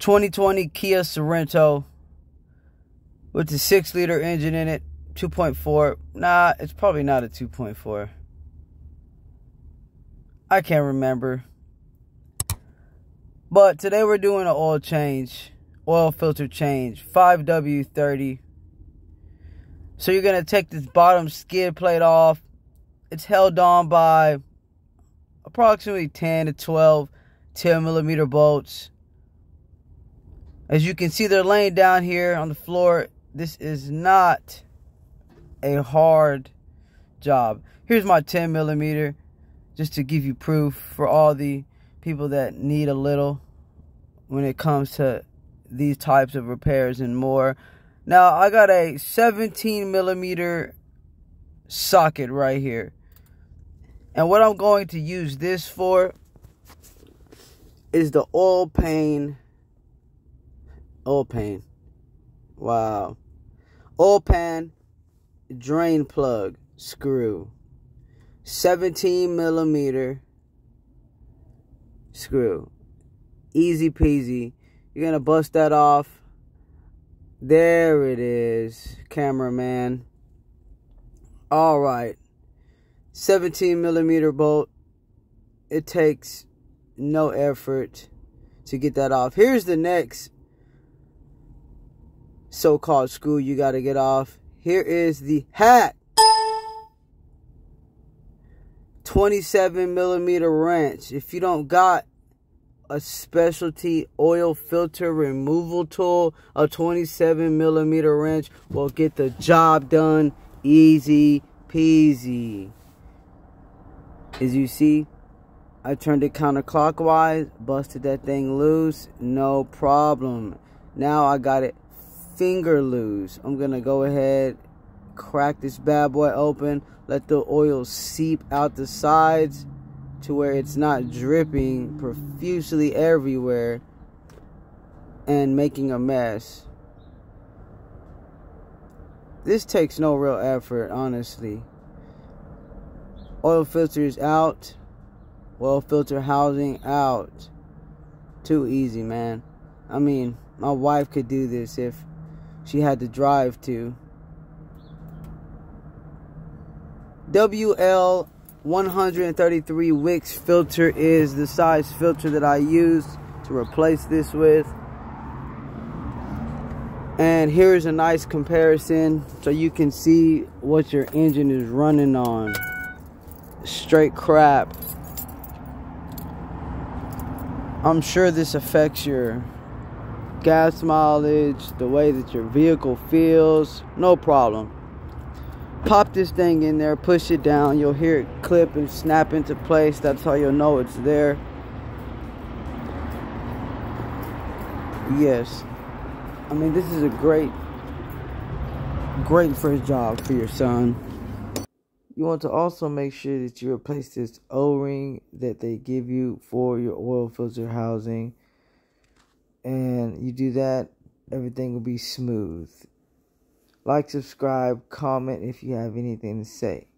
2020 Kia Sorento with the 6-liter engine in it, 2.4. Nah, it's probably not a 2.4. I can't remember. But today we're doing an oil change, oil filter change, 5W30. So you're going to take this bottom skid plate off. It's held on by approximately 10 to 12 10mm bolts. As you can see, they're laying down here on the floor. This is not a hard job. Here's my 10mm, just to give you proof for all the people that need a little when it comes to these types of repairs and more. Now, I got a 17mm socket right here. And what I'm going to use this for is the oil pan. Wow. Oil pan drain plug screw. 17mm screw. Easy peasy. You're going to bust that off. There it is, cameraman. All right. 17mm bolt. It takes no effort to get that off. Here's the next so-called screw you got to get off. Here is the hat. 27mm wrench. If you don't got a specialty oil filter removal tool, a 27mm wrench will get the job done easy peasy. As you see, I turned it counterclockwise, busted that thing loose, no problem. Now I got it finger loose. I'm gonna go ahead, crack this bad boy open, let the oil seep out the sides to where it's not dripping profusely everywhere and making a mess. This takes no real effort, honestly. Oil filter is out. Oil filter housing out. Too easy, man. I mean, my wife could do this if she had to drive to. WL 133 Wicks filter is the size filter that I used to replace this with. And here's a nice comparison so you can see what your engine is running on. Straight crap. I'm sure this affects your gas mileage, the way that your vehicle feels. No problem. Pop this thing in there, push it down. You'll hear it clip and snap into place. That's how you'll know it's there. Yes. I mean, this is a great first job for your son. You want to also make sure that you replace this O-ring that they give you for your oil filter housing. And you do that, everything will be smooth. Like, subscribe, comment if you have anything to say.